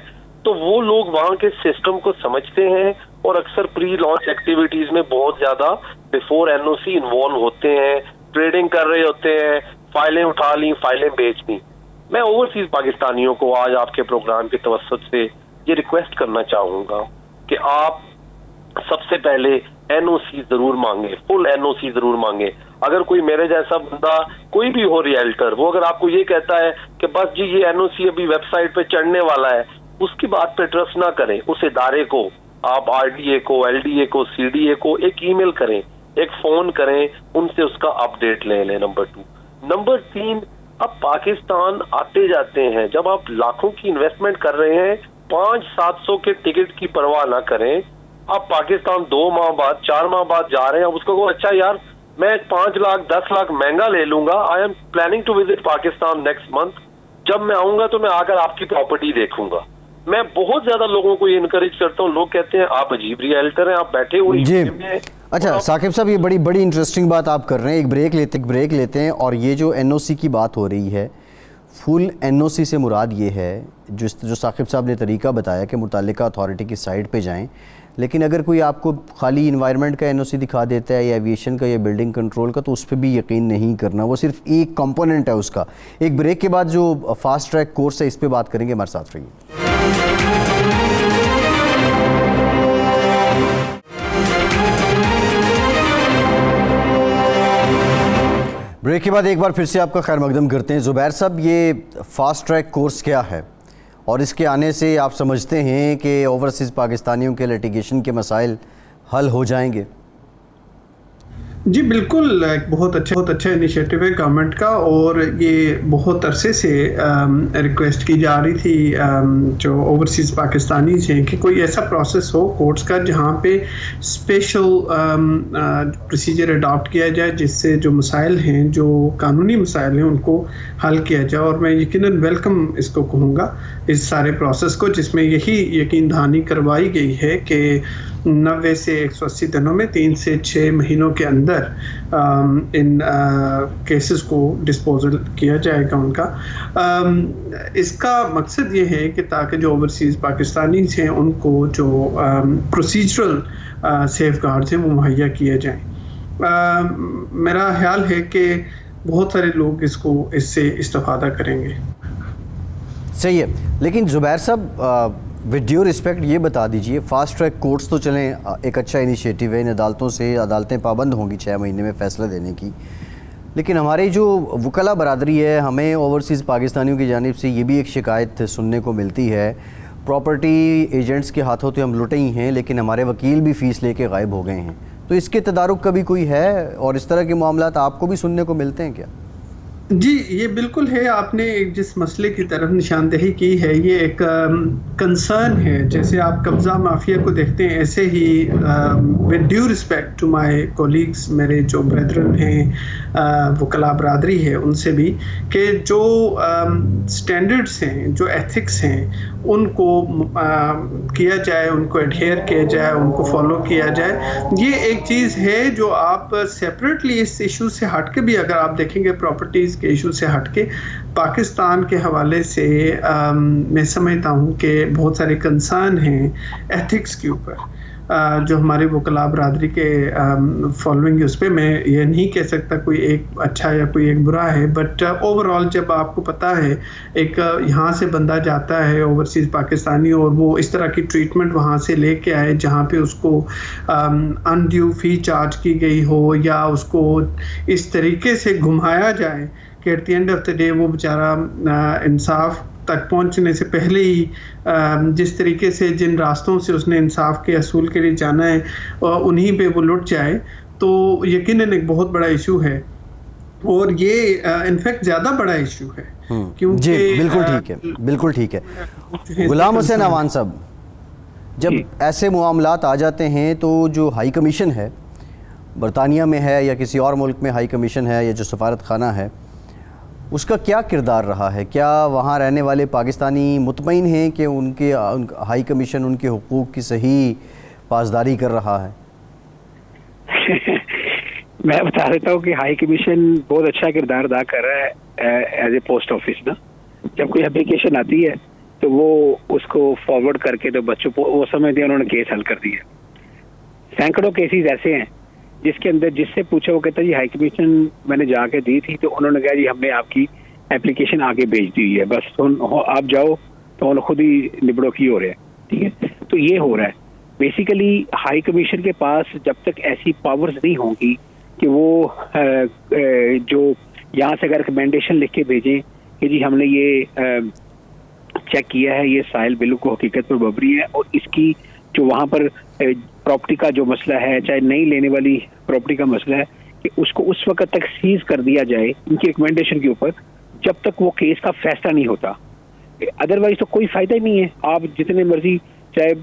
[SPEAKER 3] तो वो लोग वहां के सिस्टम को समझते हैं और अक्सर प्री लॉन्च एक्टिविटीज में बहुत ज्यादा बिफोर एनओसी इन्वॉल्व होते हैं, ट्रेडिंग कर रहे होते हैं, फाइलें उठा ली, फाइलें बेच दी। मैं ओवरसीज पाकिस्तानियों को आज आपके प्रोग्राम के तवस्सुत से ये रिक्वेस्ट करना चाहूंगा कि आप सबसे पहले एनओसी जरूर मांगे, फुल एनओसी जरूर मांगे। अगर कोई मेरे जैसा बंदा कोई भी हो रियल्टर, वो अगर आपको ये कहता है कि बस जी ये एनओसी अभी वेबसाइट पे चढ़ने वाला है, उसकी बात पे ट्रस्ट ना करें। उस इदारे को आप आरडीए को, एलडीए को, सीडीए को एक ईमेल करें, एक फोन करें, उनसे उसका अपडेट ले लें। नंबर 2। नंबर 3, अब पाकिस्तान आते जाते हैं, जब आप लाखों की इन्वेस्टमेंट कर रहे हैं, 500-700 के टिकट की परवाह ना करें। आप पाकिस्तान 2 माह बाद, 4 माह बाद जा रहे हैं, अब उसको अच्छा यार मैं 5 लाख 10 लाख महंगा ले लूंगा, I am planning to visit Pakistan next month, जब मैं आऊंगा तो मैं आकर आपकी प्रॉपर्टी देखूंगा। मैं बहुत ज्यादा लोगों को ये इनकरेज करता हूँ। लोग कहते हैं आप अजीब रियल्टर हैं, आप बैठे हुए
[SPEAKER 1] जी। अच्छा साकिब साहब, ये बड़ी इंटरेस्टिंग बात आप कर रहे हैं। एक ब्रेक लेते हैं, और ये जो एनओसी की बात हो रही है फुल एनओसी से मुराद ये है जो साकिब साहब ने तरीका बताया कि मुतालिका अथॉरिटी की साइट पे जाएं, लेकिन अगर कोई आपको खाली इन्वायरमेंट का एनओसी दिखा देता है या एविएशन का या बिल्डिंग कंट्रोल का, तो उस पर भी यकीन नहीं करना, वो सिर्फ एक कंपोनेंट है उसका। एक ब्रेक के बाद जो फास्ट ट्रैक कोर्स है इस पर बात करेंगे, हमारे साथ रहिए। ब्रेक के बाद एक बार फिर से आपका खैर मकदम करते हैं। ज़ुबैर साहब, ये फास्ट ट्रैक कोर्स क्या है और इसके आने से आप समझते हैं कि ओवरसीज़ पाकिस्तानियों के लिटिगेशन के मसाइल हल हो जाएंगे?
[SPEAKER 4] जी बिल्कुल, एक बहुत अच्छा इनिशिएटिव है गवर्नमेंट का, और ये बहुत अरसे से रिक्वेस्ट की जा रही थी जो ओवरसीज़ पाकिस्तानीज़ हैं कि कोई ऐसा प्रोसेस हो कोर्ट्स का जहाँ पे स्पेशल प्रोसीजर अडॉप्ट किया जाए जिससे जो मसाइल हैं, जो कानूनी मसाइल हैं, उनको हल किया जाए। और मैं यकीनन वेलकम इसको कहूँगा इस सारे प्रोसेस को, जिसमें यही यकीन दहानी करवाई गई है कि 90 से 180 दिनों में 3 से 6 महीनों के अंदर इन केसेस को डिस्पोजल किया जाएगा उनका। इसका मकसद ये है कि ताकि जो ओवरसीज़ पाकिस्तानीज़ हैं उनको जो प्रोसीजरल सेफगार्ड्स हैं वो मुहैया किए जाएं। मेरा ख्याल है कि बहुत सारे लोग इससे इस्तेफादा करेंगे।
[SPEAKER 1] सही है, लेकिन ज़ुबैर साहब विद ड्यू रिस्पेक्ट ये बता दीजिए, फास्ट ट्रैक कोर्ट्स तो चलें एक अच्छा इनिशिएटिव है, इन अदालतें पाबंद होंगी 6 महीने में फ़ैसला देने की, लेकिन हमारी जो वकला बरादरी है, हमें ओवरसीज़ पाकिस्तानियों की जानिब से ये भी एक शिकायत सुनने को मिलती है, प्रॉपर्टी एजेंट्स के हाथों तो हम लुटे ही हैं, लेकिन हमारे वकील भी फ़ीस लेके गायब हो गए हैं। तो इसके तदारुक का भी कोई है और इस तरह के मामलात आपको भी सुनने को मिलते हैं क्या?
[SPEAKER 4] जी ये बिल्कुल है, आपने जिस मसले की तरफ निशानदेही की है ये एक कंसर्न है। जैसे आप कब्ज़ा माफिया को देखते हैं, ऐसे ही with due respect to my colleagues, मेरे जो ब्रदरन हैं, वकला बरादरी है, उनसे भी कि जो स्टैंडर्ड्स हैं, जो एथिक्स हैं, उनको किया जाए, उनको एडहेयर किया जाए, उनको फॉलो किया जाए। ये एक चीज़ है जो आप सेपरेटली इस इशू से हट के भी अगर आप देखेंगे, प्रॉपर्टीज़ के इशू से हटके पाकिस्तान के हवाले से मैं समझता हूँ कि बहुत सारे कंसर्न हैं एथिक्स के ऊपर, जो हमारे वकला बरादरी के फॉलोइंग, उस पर मैं ये नहीं कह सकता कोई एक अच्छा या कोई एक बुरा है, बट ओवरऑल जब आपको पता है एक यहाँ से बंदा जाता है ओवरसीज़ पाकिस्तानी और वो इस तरह की ट्रीटमेंट वहाँ से लेके आए जहाँ पे उसको अनड्यू फ़ी चार्ज की गई हो या उसको इस तरीके से घुमाया जाए कि at the end of the day वो बेचारा इंसाफ तक पहुंचने से पहले ही जिस तरीके से जिन रास्तों से उसने इंसाफ के असूल के लिए जाना है उन्हीं पे वो लुट जाए, तो यकीनन एक बहुत बड़ा इशू है और ये इनफैक्ट ज़्यादा बड़ा इशू है क्योंकि
[SPEAKER 1] जी बिल्कुल ठीक है। गुलाम हुसैन अवान साहब, जब ऐसे मामलात आ जाते हैं तो जो हाई कमीशन है, बरतानिया में है या किसी और मुल्क में हाई कमीशन है या जो सफारत खाना है, उसका क्या किरदार रहा है? क्या वहाँ रहने वाले पाकिस्तानी मुतमईन हैं कि उनके हाई कमीशन उनके हुकूक की सही पासदारी कर रहा है?
[SPEAKER 2] मैं बता देता हूँ कि हाई कमीशन बहुत अच्छा किरदार अदा कर रहा है एज ए पोस्ट ऑफिस ना। जब कोई एप्लीकेशन आती है तो वो उसको फॉरवर्ड करके तो बच्चों को वो समझते हैं उन्होंने केस हल कर दिया। सैकड़ों केसेस ऐसे हैं जिसके अंदर जिससे पूछा वो कहता जी हाई कमीशन मैंने जाके दी थी तो उन्होंने कहा जी हमने आपकी एप्लीकेशन आगे भेज दी है, बस आप जाओ तो उन्होंने खुद ही निबड़ो की हो रहे हैं। ठीक है, तो ये हो रहा है बेसिकली। हाई कमीशन के पास जब तक ऐसी पावर्स नहीं होंगी कि वो जो यहाँ से अगर रिकमेंडेशन लिख के भेजें कि जी हमने ये चेक किया है, ये साहिल बिल्कुल हकीकत पर बबरी है और इसकी जो वहाँ पर प्रॉपर्टी का जो मसला है, चाहे नई लेने वाली प्रॉपर्टी का मसला है, कि उसको उस वक्त तक सीज कर दिया जाए इनकी रिकमेंडेशन के ऊपर जब तक वो केस का फैसला नहीं होता। अदरवाइज तो कोई फायदा ही नहीं है। आप जितने मर्जी चाहे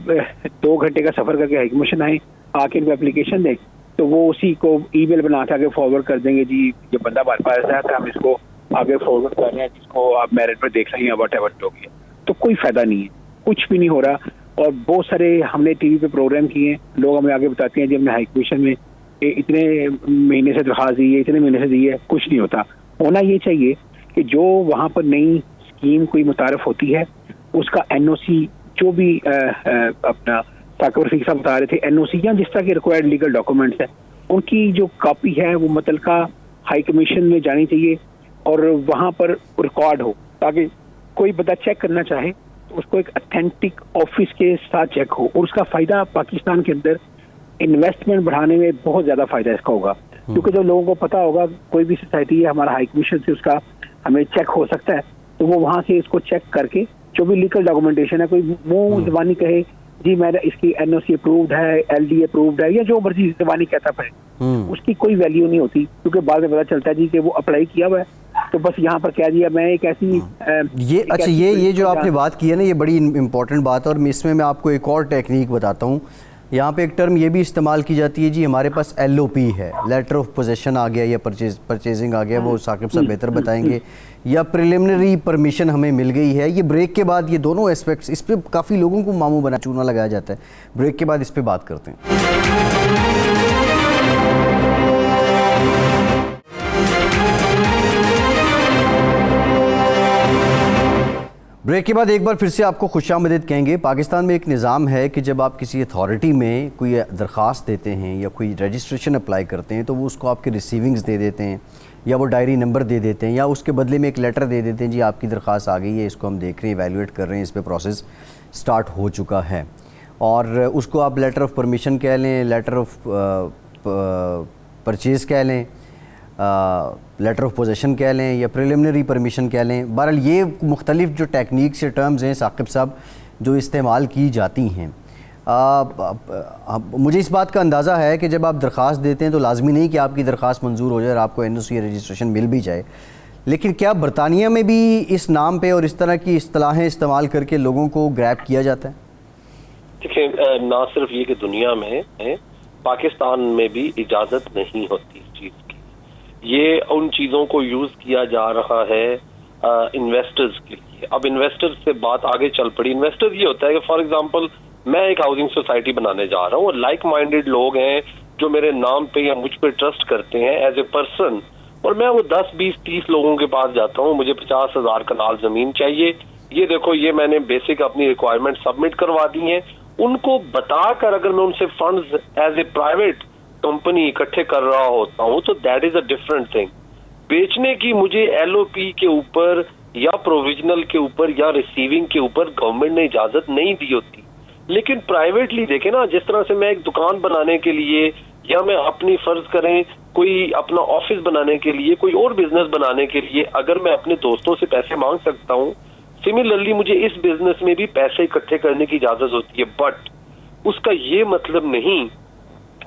[SPEAKER 2] 2 घंटे का सफर करके हाई कमीशन आए, आके इनको एप्लीकेशन दें तो वो उसी को ईमेल बना के आगे फॉरवर्ड कर देंगे, जी जो बंदा हमारे पास है हम इसको आगे फॉरवर्ड कर रहे हैं, जिसको आप मेरिट पर देख रहे हैं वट एवर जो भी है। तो कोई फायदा नहीं है, कुछ भी नहीं हो रहा। और बहुत सारे हमने टीवी पे प्रोग्राम किए हैं, लोग हमें आगे बताते हैं जी हमने हाई कमीशन में इतने महीने से दरखास्त दी है, इतने महीने से दी है, कुछ नहीं होता। होना ये चाहिए कि जो वहाँ पर नई स्कीम कोई मुतारफ होती है उसका NOC जो भी अपना साकिब रफीक साहब बता रहे थे, NOC या जिस तरह के रिक्वायर्ड लीगल डॉक्यूमेंट्स हैं उनकी जो कॉपी है वो मुतलका हाई कमीशन में जानी चाहिए और वहाँ पर रिकॉर्ड हो, ताकि कोई बंदा चेक करना चाहे तो उसको एक अथेंटिक ऑफिस के साथ चेक हो। और उसका फ़ायदा पाकिस्तान के अंदर इन्वेस्टमेंट बढ़ाने में बहुत ज़्यादा फ़ायदा इसका होगा, क्योंकि जब लोगों को पता होगा कोई भी सोसाइटी है हमारा हाई कमीशन से उसका हमें चेक हो सकता है, तो वो वहाँ से इसको चेक करके जो भी लीगल डॉक्यूमेंटेशन है, कोई मुंह ज़बानी कहे जी मैंने इसकी NOC अप्रूव्ड है, LD अप्रूव्ड है, या जो मर्जी ज़बानी कहता पड़े, उसकी कोई वैल्यू नहीं होती, क्योंकि बाद में पता चलता है जी कि वो अप्लाई किया हुआ है, तो बस यहाँ पर कह दिया मैं एक ऐसी
[SPEAKER 1] ये जो आपने बात की है ना, ये बड़ी इंपॉर्टेंट बात है। और इसमें मैं आपको एक और टेक्निक बताता हूँ। यहाँ पे एक टर्म ये भी इस्तेमाल की जाती है जी, हमारे पास LOP है, लेटर ऑफ पोजेसन आ गया या परचेजिंग आ गया, वो साकिब साहब बेहतर बताएंगे, या प्रिलिमिनरी परमिशन हमें मिल गई है। ये ब्रेक के बाद ये दोनों एस्पेक्ट्स, इस पर काफ़ी लोगों को मामू बना चूना लगाया जाता है। ब्रेक के बाद इस पर बात करते हैं। ब्रेक के बाद एक बार फिर से आपको खुशामदीद कहेंगे। पाकिस्तान में एक निज़ाम है कि जब आप किसी अथॉरिटी में कोई दरख्वास्त देते हैं या कोई रजिस्ट्रेशन अप्लाई करते हैं तो वो उसको आपके रिसीविंग्स दे देते हैं या वो डायरी नंबर दे देते हैं या उसके बदले में एक लेटर दे देते हैं जी आपकी दरख्वास्त आ गई है, इसको हम देख रहे हैं, एवेलुएट कर रहे हैं, इस पर प्रोसेस स्टार्ट हो चुका है। और उसको आप लेटर ऑफ परमिशन कह लें, लेटर ऑफ परचेज़ कह लें, लेटर ऑफ पोजेसन कह लें या प्रिलिमिनरी परमिशन कह लें। बहरहाल ये मुख्तलिफ जो टेक्निक्स या टर्म्स हैं साकिब साहब जो इस्तेमाल की जाती हैं, मुझे इस बात का अंदाज़ा है कि जब आप दरख्वास्त देते हैं तो लाजमी नहीं कि आपकी दरख्वास्त मंजूर हो जाए और आपको NOC रजिस्ट्रेशन मिल भी जाए, लेकिन क्या बरतानिया में भी इस नाम पे और इस तरह की इस्तिलाहें इस्तेमाल करके लोगों को ग्रैब किया जाता है?
[SPEAKER 3] देखिए, ना सिर्फ ये कि दुनिया में है, पाकिस्तान में भी इजाज़त नहीं होती इस चीज़ की। ये उन चीज़ों को यूज़ किया जा रहा है इन्वेस्टर्स के लिए। अब इन्वेस्टर्स से बात आगे चल पड़ी। इन्वेस्टर्स ये होता है कि फॉर एग्जांपल मैं एक हाउसिंग सोसाइटी बनाने जा रहा हूँ और लाइक माइंडेड लोग हैं जो मेरे नाम पे या मुझ पे ट्रस्ट करते हैं एज ए पर्सन, और मैं वो 10, 20, 30 लोगों के पास जाता हूँ, मुझे 50,000 कनाल ज़मीन चाहिए, ये देखो ये मैंने बेसिक अपनी रिक्वायरमेंट सबमिट करवा दी है। उनको बताकर अगर मैं उनसे funds as a private company इकट्ठे कर रहा होता हूँ तो that is a different thing. बेचने की मुझे LOP के ऊपर या प्रोविजनल के ऊपर या रिसीविंग के ऊपर गवर्नमेंट ने इजाजत नहीं दी होती। लेकिन प्राइवेटली देखें ना, जिस तरह से मैं एक दुकान बनाने के लिए या मैं अपनी फर्ज करें कोई अपना ऑफिस बनाने के लिए, कोई और बिजनेस बनाने के लिए अगर मैं अपने दोस्तों से पैसे मांग सकता हूँ, सिमिलरली मुझे इस बिजनेस में भी पैसे इकट्ठे करने की इजाजत होती है। बट उसका ये मतलब नहीं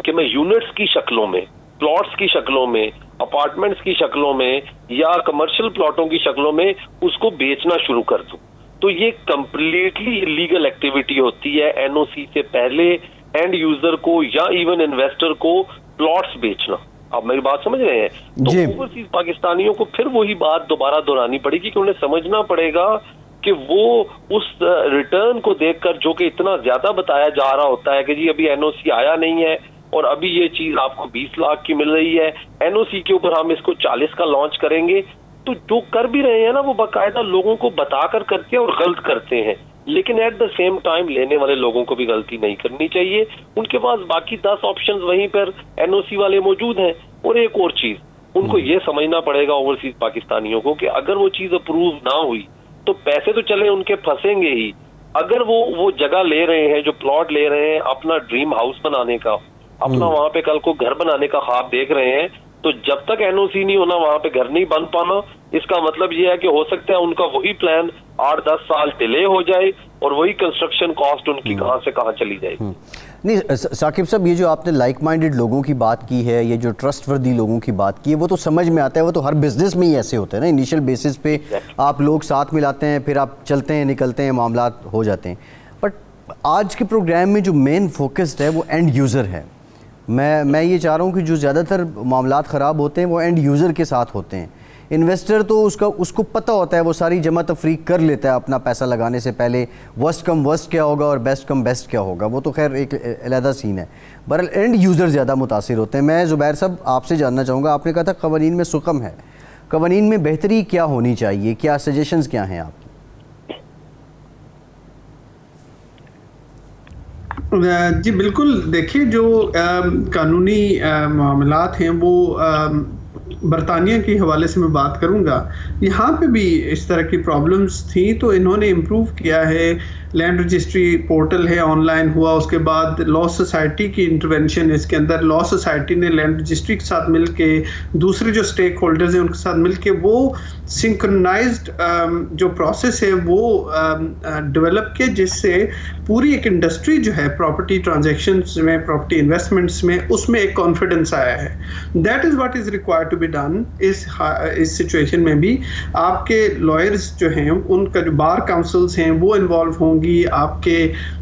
[SPEAKER 3] कि मैं यूनिट्स की शक्लों में, प्लॉट्स की शक्लों में, अपार्टमेंट्स की शक्लों में या कमर्शियल प्लॉटों की शक्लों में उसको बेचना शुरू कर दूं। तो ये कंप्लीटली इलीगल एक्टिविटी होती है NOC से पहले एंड यूजर को या इवन इन्वेस्टर को प्लॉट्स बेचना। आप मेरी बात समझ रहे हैं? तो ओवरसीज पाकिस्तानियों को फिर वही बात दोबारा दोहरानी पड़ेगी कि उन्हें समझना पड़ेगा कि वो उस रिटर्न को देखकर जो कि इतना ज्यादा बताया जा रहा होता है कि जी अभी NOC आया नहीं है और अभी ये चीज आपको 20 लाख की मिल रही है, NOC के ऊपर हम इसको 40 का लॉन्च करेंगे। तो जो कर भी रहे हैं ना वो बाकायदा लोगों को बताकर करते हैं और गलत करते हैं, लेकिन एट द सेम टाइम लेने वाले लोगों को भी गलती नहीं करनी चाहिए। उनके पास बाकी 10 ऑप्शंस वहीं पर NOC वाले मौजूद हैं। और एक और चीज उनको ये समझना पड़ेगा ओवरसीज पाकिस्तानियों को कि अगर वो चीज अप्रूव ना हुई तो पैसे तो चले उनके फंसेंगे ही। अगर वो जगह ले रहे हैं, जो प्लॉट ले रहे हैं अपना ड्रीम हाउस बनाने का, अपना वहां पे कल को घर बनाने का ख्वाब देख रहे हैं, तो जब तक NOC नहीं होना वहां पे घर नहीं बन पाना। इसका मतलब ये है कि हो सकता है उनका वही प्लान 8-10 साल डिले हो जाए और वही कंस्ट्रक्शन कॉस्ट उनकी कहां से कहां चली जाएगी।
[SPEAKER 1] नहीं साकिब साहब, ये जो आपने लाइक माइंडेड लोगों की बात की है, ये जो ट्रस्टवर्दी लोगों की बात की है, वो तो समझ में आता है, वो तो हर बिजनेस में ही ऐसे होते हैं ना। इनिशियल बेसिस पे आप लोग साथ मिलाते हैं, फिर आप चलते हैं, निकलते हैं, मामला हो जाते हैं। बट आज के प्रोग्राम में जो मेन फोकस्ड है वो एंड यूज़र है। मैं ये चाह रहा हूँ कि जो ज़्यादातर मामलात ख़राब होते हैं वो एंड यूज़र के साथ होते हैं। इन्वेस्टर तो उसको पता होता है, वो सारी जमा तफरीक कर लेता है अपना पैसा लगाने से पहले, वर्स्ट कम वर्स्ट क्या होगा और बेस्ट कम बेस्ट क्या होगा, वो तो खैर एक अलहदा सीन है। बहरहाल एंड यूज़र ज़्यादा मुतासिर होते हैं। मैं ज़ुबैर साहब आपसे जानना चाहूँगा, आपने कहा था क़वानीन में सुकम है, कवानीन में बेहतरी क्या होनी चाहिए, क्या सजेशंस क्या हैं आपकी?
[SPEAKER 4] जी बिल्कुल, देखिए जो कानूनी मामलात हैं वो बरतानिया के हवाले से मैं बात करूंगा। यहाँ पे भी इस तरह की प्रॉब्लम्स थी तो इन्होंने इम्प्रूव किया है। लैंड रजिस्ट्री पोर्टल है, ऑनलाइन हुआ, उसके बाद लॉ सोसाइटी की इंटरवेंशन, इसके अंदर लॉ सोसाइटी ने लैंड रजिस्ट्री के साथ मिलके, दूसरे जो स्टेक होल्डर्स हैं उनके साथ मिलके वो सिंक्रोनाइज्ड जो प्रोसेस है वो डेवलप किया, जिससे पूरी एक इंडस्ट्री जो है प्रॉपर्टी ट्रांजैक्शंस में, प्रॉपर्टी इन्वेस्टमेंट्स में, उसमें एक कॉन्फिडेंस आया है। That is what is required to be done. इस सिचुएशन में भी आपके लॉयर्स जो हैं, उनका जो बार काउंसिल्स हैं वो इन्वॉल्व होंगी, आपके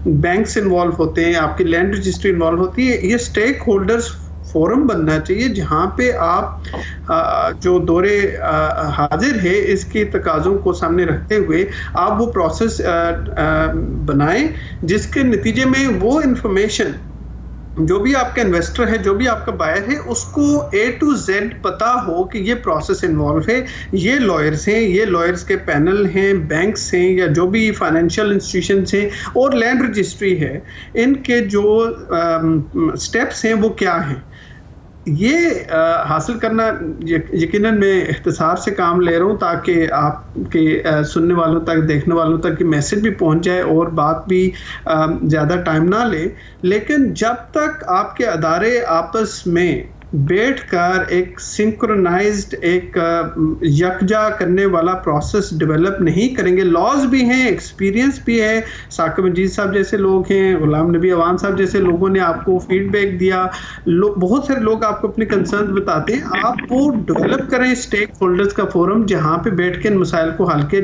[SPEAKER 4] बैंक्स इन्वॉल्व होते हैं, आपकी लैंड रजिस्ट्री इन्वॉल्व होती है। ये स्टेक होल्डर्स फोरम बनना चाहिए जहाँ पे आप जो दौरे हाजिर है इसके तकाज़ों को सामने रखते हुए आप वो प्रोसेस बनाएं, जिसके नतीजे में वो इंफॉर्मेशन जो भी आपका इन्वेस्टर है, जो भी आपका बायर है, उसको A to Z पता हो कि ये प्रोसेस इन्वॉल्व है, ये लॉयर्स हैं, ये लॉयर्स के पैनल हैं, बैंक्स हैं या जो भी फाइनेंशियल इंस्टीट्यूशंस हैं और लैंड रजिस्ट्री है, इनके जो स्टेप्स हैं वो क्या हैं। ये हासिल करना यकीनन मैं इख्तिसार से काम ले रहा हूँ ताकि आपके सुनने वालों तक, देखने वालों तक कि मैसेज भी पहुँच जाए और बात भी ज़्यादा टाइम ना ले। लेकिन जब तक आपके अदारे आपस में बैठकर एक सिंक्रोनाइज्ड, एक यकजा करने वाला प्रोसेस डेवलप नहीं करेंगे, लॉज भी हैं, एक्सपीरियंस भी है, साकिब मजीद साहब जैसे लोग हैं, गुलाम नबी अवान साहब जैसे लोगों ने आपको फीडबैक दिया, बहुत सारे लोग आपको अपने कंसर्न बताते हैं, आप वो डेवलप करें स्टेक होल्डर्स का फोरम जहाँ पे बैठ के इन मसाइल को हल किया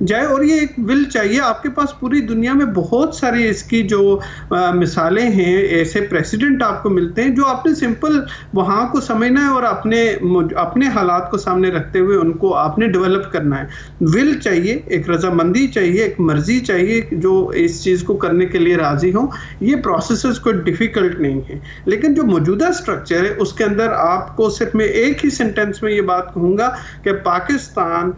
[SPEAKER 4] जाए। और ये एक विल चाहिए आपके पास। पूरी दुनिया में बहुत सारी इसकी जो मिसालें हैं, ऐसे प्रेसिडेंट आपको मिलते हैं जो आपने सिंपल वहाँ को समझना है और अपने हालात को सामने रखते हुए उनको आपने डेवलप करना है। विल चाहिए, एक रजामंदी चाहिए, एक मर्जी चाहिए जो इस चीज़ को करने के लिए राजी हो। ये प्रोसेसेस कोई डिफ़िकल्ट नहीं है, लेकिन जो मौजूदा स्ट्रक्चर है उसके अंदर आपको सिर्फ मैं एक ही सेंटेंस में ये बात कहूँगा कि पाकिस्तान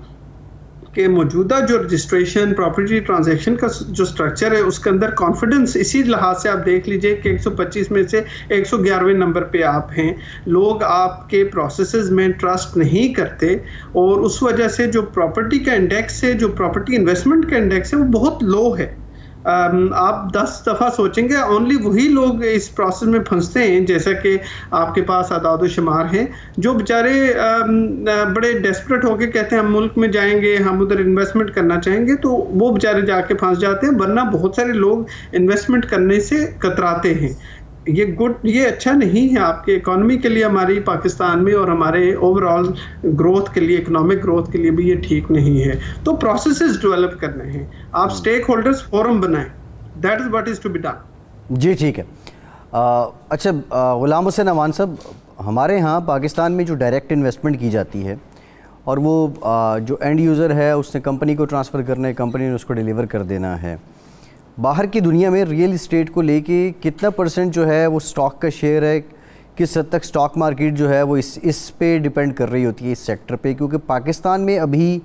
[SPEAKER 4] के मौजूदा जो रजिस्ट्रेशन, प्रॉपर्टी ट्रांजैक्शन का जो स्ट्रक्चर है उसके अंदर कॉन्फिडेंस, इसी लिहाज से आप देख लीजिए कि 125 में से 111वें नंबर पे आप हैं। लोग आपके प्रोसेसेस में ट्रस्ट नहीं करते और उस वजह से जो प्रॉपर्टी का इंडेक्स है, जो प्रॉपर्टी इन्वेस्टमेंट का इंडेक्स है, वो बहुत लो है। आप 10 दफ़ा सोचेंगे, ओनली वही लोग इस प्रोसेस में फंसते हैं, जैसा कि आपके पास आदाद शुमार हैं, जो बेचारे बड़े डेस्परेट होके कहते हैं हम मुल्क में जाएंगे, हम उधर इन्वेस्टमेंट करना चाहेंगे, तो वो बेचारे जाके फंस जाते हैं। वरना बहुत सारे लोग इन्वेस्टमेंट करने से कतराते हैं। ये अच्छा नहीं है आपके इकोनॉमी के लिए, हमारी पाकिस्तान में, और हमारे ओवरऑल ग्रोथ के लिए, इकोनॉमिक ग्रोथ के लिए भी ये ठीक नहीं है। तो प्रोसेसेस डेवलप करने हैं, आप स्टेक होल्डर्स फोरम बनाएं, that is what is to be done.
[SPEAKER 1] जी ठीक है। अच्छा गुलाम हुसैन अवान साहब, हमारे यहाँ पाकिस्तान में जो डायरेक्ट इन्वेस्टमेंट की जाती है और वो जो एंड यूज़र है उसने कंपनी को ट्रांसफ़र करना है, कंपनी ने उसको डिलीवर कर देना है। बाहर की दुनिया में रियल इस्टेट को लेके कितना % जो है वो स्टॉक का शेयर है, किस हद तक स्टॉक मार्केट जो है वो इस पे डिपेंड कर रही होती है, इस सेक्टर पे? क्योंकि पाकिस्तान में अभी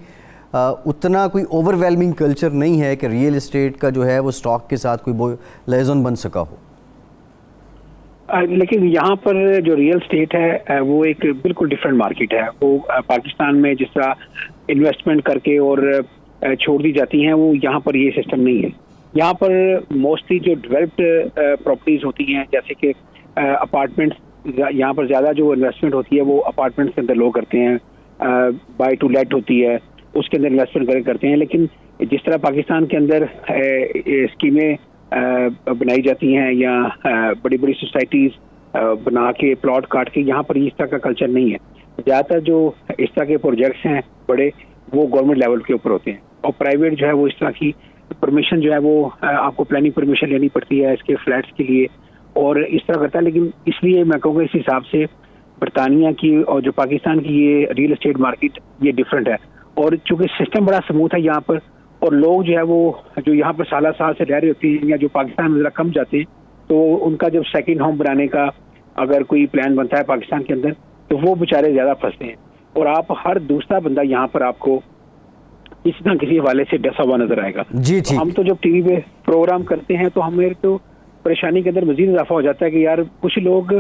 [SPEAKER 1] उतना कोई ओवरवेलमिंग कल्चर नहीं है कि रियल इस्टेट का जो है वो स्टॉक के साथ कोई लेजन बन सका हो।
[SPEAKER 2] लेकिन यहाँ पर जो रियल स्टेट है वो एक बिल्कुल डिफरेंट मार्केट है। वो पाकिस्तान में जिस तरह इन्वेस्टमेंट करके और छोड़ दी जाती हैं, वो यहाँ पर ये सिस्टम नहीं है। यहाँ पर मोस्टली जो डेवलप्ड प्रॉपर्टीज होती हैं, जैसे कि अपार्टमेंट्स, यहाँ पर ज़्यादा जो इन्वेस्टमेंट होती है वो अपार्टमेंट्स के अंदर लोग करते हैं। बाय टू लेट होती है, उसके अंदर इन्वेस्टमेंट करते हैं। लेकिन जिस तरह पाकिस्तान के अंदर स्कीमें बनाई जाती हैं या बड़ी बड़ी सोसाइटीज़ बना के प्लॉट काट के, यहाँ पर इस तरह का कल्चर नहीं है। ज़्यादातर जो इस तरह के प्रोजेक्ट्स हैं बड़े, वो गवर्नमेंट लेवल के ऊपर होते हैं, और प्राइवेट जो है वो इस तरह की परमिशन जो है वो आपको प्लानिंग परमिशन लेनी पड़ती है इसके फ्लैट्स के लिए, और इस तरह करता है। लेकिन इसलिए मैं कहूँगा इस हिसाब से बरतानिया की और जो पाकिस्तान की ये रियल एस्टेट मार्केट ये डिफरेंट है। और चूँकि सिस्टम बड़ा स्मूथ है यहाँ पर, और लोग जो है वो जो यहाँ पर साल से रह रहे होते हैं या जो पाकिस्तान में ज़रा कम जाते हैं, तो उनका जब सेकेंड होम बनाने का अगर कोई प्लान बनता है पाकिस्तान के अंदर, तो वो बेचारे ज़्यादा फंसते हैं। और आप हर दूसरा बंदा यहाँ पर आपको किसी ना किसी हवाले से डसा हुआ नजर आएगा।
[SPEAKER 1] जी
[SPEAKER 2] तो हम तो जब टीवी पे प्रोग्राम करते हैं तो हमें तो परेशानी के अंदर मजीद इजाफा हो जाता है कि यार कुछ लोग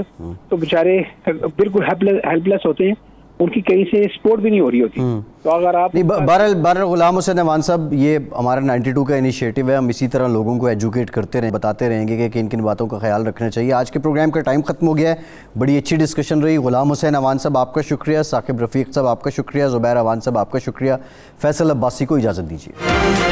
[SPEAKER 2] तो बेचारे बिल्कुल हेल्पलेस होते हैं, उनकी कहीं से सपोर्ट भी नहीं हो रही होती। तो अगर आप
[SPEAKER 1] नहीं, बहरहाल गुलाम हुसैन अवान साहब, ये हमारा 92 का इनिशिएटिव है, हम इसी तरह लोगों को एजुकेट करते रहें, बताते रहेंगे कि किन किन बातों का ख्याल रखना चाहिए। आज के प्रोग्राम का टाइम ख़त्म हो गया है, बड़ी अच्छी डिस्कशन रही। गुलाम हुसैन अवान साहब आपका शुक्रिया, साकिब रफ़ीक साहब आपका शुक्रिया, ज़ुबैर अवान साहब आपका शुक्रिया, फैसल अब्बासी को इजाज़त दीजिए।